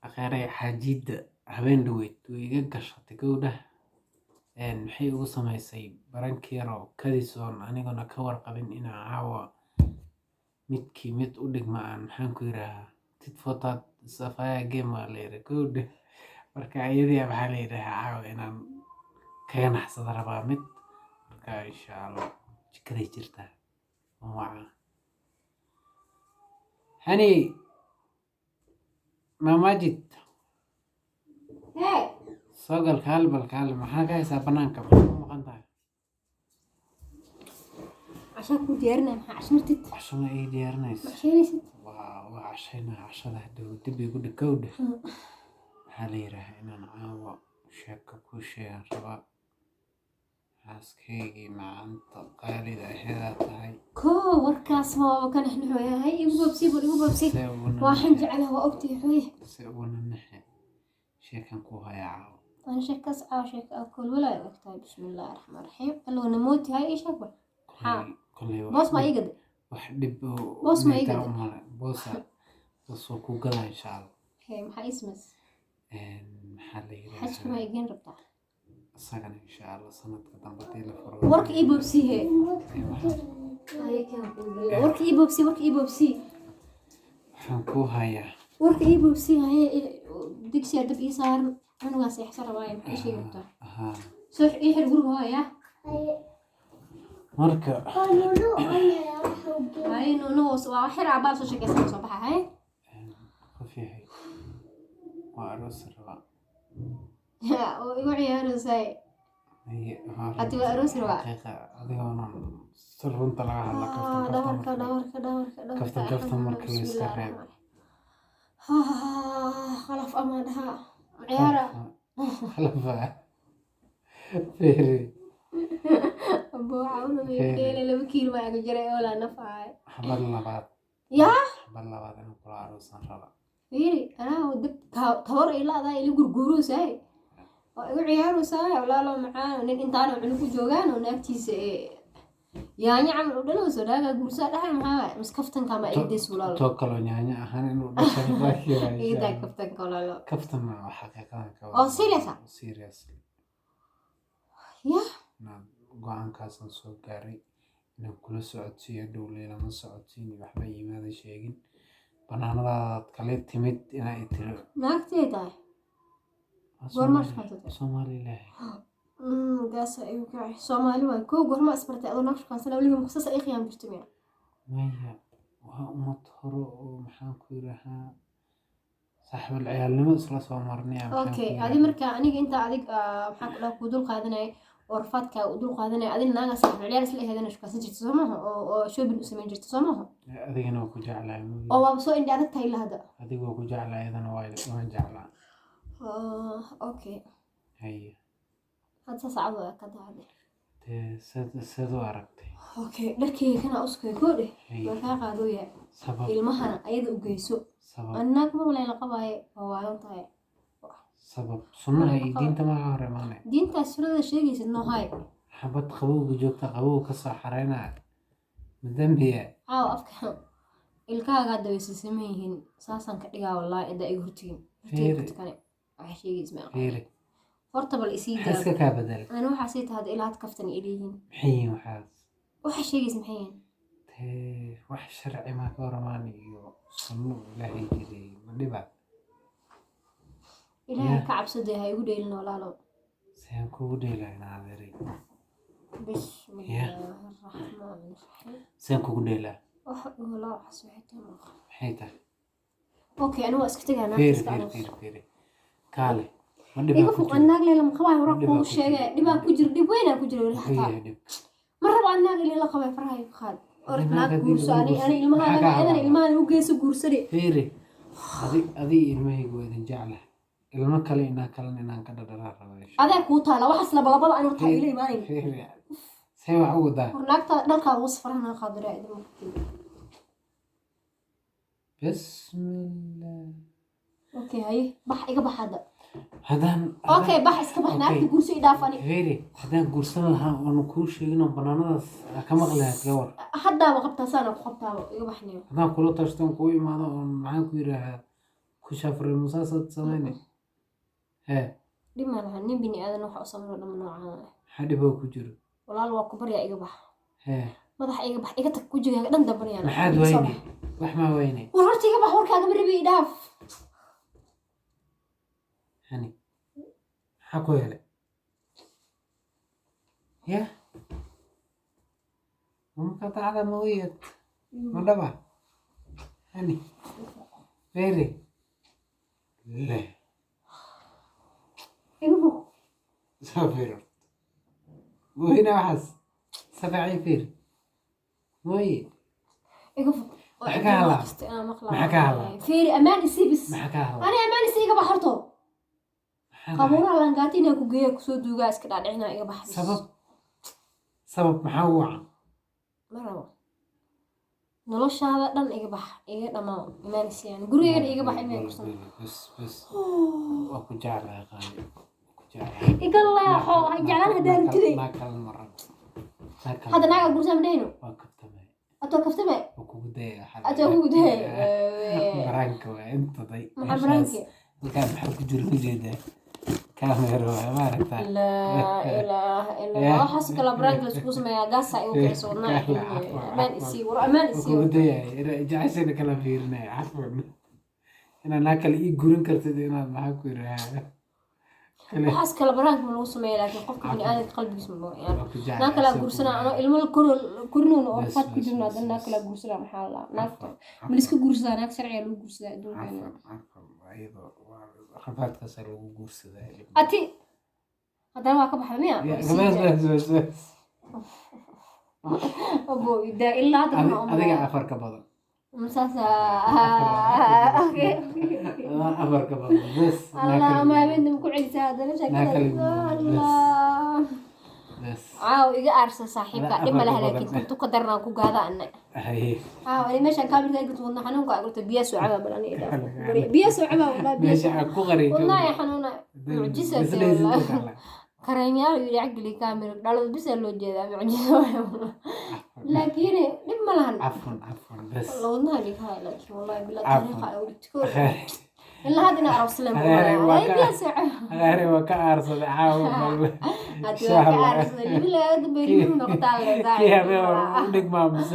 akhiray xaajida habeen dhaweyd way iga gashatay gowdha maxay ugu samaysay barankeero kadisoon aniguna ka warqabin inaa caawa midkii mid u dhigma aan maxaan ku yidhaahaa tit for tat safaya game waa la yidhi gowdha marka iyadii maxaa la yidhaahaa caawa inaan kaga naxsada rabaa mid marka insha allah jikaday jirtaa waca hani mamajid soogal kaalbal maxaa ka haysaa banaanka maxaa ku maqan tahay عشان كنت ديارنا مع عشمرتت casho ma ii diyaarinaysa عشان waa cashaynaa cashada hadhow dib igu dhigowdha maxaa la yidhaahaa inaan caawa sheeko kuu sheegan rabaa xaaskaygii macanta qaalida aheedaa tahay كو وركاس ما كان احنا حويا هاي يبغى بسي see uguna واحد جعلها وقتي حويه see uguna naxe sheekan kuu hayaa caawa انا شكاس شك اكل ولا وقتها بسم الله الرحمن الرحيم قالوا نموت هاي ايش اكبر kolley بوس ما يقدر wax dhib boos ma meetaa iga u male boosa boos waa kuu gadaa insha allah هي ما اسمس maxaa la حاج ما yidhaahaa يجين ربطة isagana insha allah sanadka dambe hadii la furo ورك اي بوبسي هي هاي كان ورك اي بوبسي waxaan kuu hayaa ورك اي بوبسي هاي ديكسي ادب اي صار انا واسي حسر باي ايش يقطع ها سوح اي حد غرب هاي marka هاي نو واحد عبال سو شكاس صباح هاي qof yahay waa aroos rabaa ويقول عيارس هاي حتى أروس روا adigoona si runta laga hadla kaftan marka la iska reeb خلف أمانها عيارة xalafa feeri أبو عاونا ميكيلي لو كيلو ما يجري ولا نفع xabad labaad يا inuu kula aroosan rabaa فيري أنا ودك تور إلا ذا اللي جرجروس هاي ويقول عيارس هاي ولا لا معاه نين أنت أنا علوك جوجان ونكتيس يعني عمل ودنا وسوداء جرسا ده معاه بس كفتن كما إيدس ولا لا too kaloo yaanya ahaan inuu dhashay baakiyaa إيه ده كفتن كلا لا kaftan ma xaqiiqadan ka أو serious seriously يا inaan go-aankaasan soo gaaray inaan kula socodsiiyo dhowley lama socodsiin iyo waxba yimaada sheegin banaanadaad kale timid inaa i tiro ناكتي ده goorma shaqaysatay Soomaaliland gaas ayuu ka yahay Soomaali way ko goorma asbartay adoo naqshkan sana waliba muxasas ay khiyaan jirtay maya waa ummad hore oo maxaan ku yiraahdaa saaxiib ciyaalnimo isla soo marnay okay adi marka aniga inta adig maxaa kula ku dul qaadanay orfadka u dul qaadanay adina naga saaxiib ciyaal isla heedana shaqaysan jirtay Soomaha oo shoobin u sameyn jirtay Soomaha adigana waa ku jeclahay oo waa soo indha adag tahay lahada adiga waa ku jeclahay adana waa jeclaa okay هي هذا صعب كذا سدو aragtay okay dharkii kana uskay goode Hey. markaa qaadooya sabab ilmahana ayada u geyso sabab annaag ma wala la qabaayo oo waalan tahay sabab sunnaha iyo diinta ma hore maane diinta sunada sheegaysid no hay xabad qabowga joogta qabow ka soo xareynaa madambiya aaw afka ilkaaga dawaysan sameeyeen saasan ka dhigaa wallahi inda ay hurtiin hurtiin waxa sheegaysid ma fiiri horta bal isii iska ka badal ana waxa sii tahay ilaad kaftan ileeyin maxay waxaas waxa sheegaysid maxay wax sharci ma ka waramaan iyo sunno ilaahay jiray ma dhiba ilaahay ka cabsaday hay ugu dheelin walaalo saan kugu dheelaynaa adeeray bismillahir rahmanir rahim saan kugu dheelaa waxa walaalo xasbixita ma maxay tahay okay ana waa iska tagana fiiri kaale ma dhiba iga fuq annaag leela ma qabaa hore ku sheegay dhibaa ku jir dhib weyn ku jiro xataa ma rabo annaag leela qabay farahay qaad ornaag guursaani ana ilmaha u geeso guursade fiiri adi ilmahaygu wadan jeclahay ilmo kale inaan ka dhadhalaa rabaa adaa ku taala waxaas la balabada aan tahay ilaa imaanay fiiri say wax u wadaa ornaagta dhalka ugu safarana qaadira idin bismillah okay hay bax iga baxada hadaan okay bax iska bax naagta guursi dhaafani fiiri hadaan guursan lahaa oo ku sheegin banaanadaas ka maqlahay gawar hadda waqtabta sana ku qabtaa iga baxniyo hadaan kula tashtan ku imaado oo maxaan ku yiraahdaa ku shafray musaasad sameynay hee dhib ma laha nin bini aadan waxa u sameeyo dhama noocaan maxaa dhiboo ku jiro walaal waa ku baryaa iga bax hee madaxa iga bax iga tag wajigaaga dhan dambanayaan maxaad weyne wax maa weyne war horta iga bax warkaaga baribi idhaaf hani maxaa ku yeelay ya منقطعة موية مرحبا هني فيري لا igu سافر وهنا وحس سبعي فير موية igu maxaa kaa halaa maxaa kaa halaa fiiri amaan isii bis maxaa kaa halaa ani amaan isii iga bax horto qabuuraha langaati inaan ku geeya kusoo duugaa iska dhaadhicinaa iga bax sabab maxaa u wacan ma rabo noloshaada dhan iga bax iga dhamaa amaan isii yani gurigeena iga bax inay kursan bas waa ku jeclahay qaali ku jeclahay iga leexo jeclaan haddaan tiday naa kala maran hadda naaga gursaa madhayno waa kabtamay atoo kaftame waa kugu daya atoo kugu dahay baraanka waa inta day maxaa baraanki halkaan maxaa ku jira ujeedaa kaamero waa maaragtaa laa ilaaha illa allah waxaas kala baraanki laiskugu sameeyaa gaasaa igu kayso wadnaa amaan isii war amaan isii kugu dayay jeceshayna kala fiirinaya cafwan inaad naa kale ii gurin kartid inaad maxaa ku yiraahdaa waxaas kala baraanki ma lagu sameeya laakiin qofka bini aadamka qalbigiisa ma loo ciyaaro naa kala guursanaa anoo ilmo korinoona oo faad ku jirno haddana naa kala guursanaa maxaa la naagta ma liska guursadaa naag sharciga lagu guursadaa adduunkeena rafaadkaasa lagu guursadaa ati haddana waa ka baxda miya abo idaa ilaa hadda adiga afar ka badan masaasa afar ka badan bas allah ma habeenna ku celisaa haddana sheekada allah bas caaw iga aarsa saaxiibka dhib ma laha laakiin intu ka darnaan ku gaada anna haye caaw ani meeshaan kaamilka ay gurto wadna xanuunka ay gurto biyaa soo cabaa balan ii dhaaf biyaa soo cabaa walaa meesha aan ku qarin wadna ay xanuuna mucjisa walaa kareemyaal yiri cagli kaamil dhalada bisa loo jeedaa mucjisa laakiin dhib ma lahan عفوا بس wadnaha dhiga laakiin wallahi bilaa taariikha ay urtiko ilaa hadda inaa arab salaam ay biyaa soo cabaa غيري وكأرص عاو هاتي وكأرص اللي بلا يدبر يقولون قطع كيها بيور ودك ما بس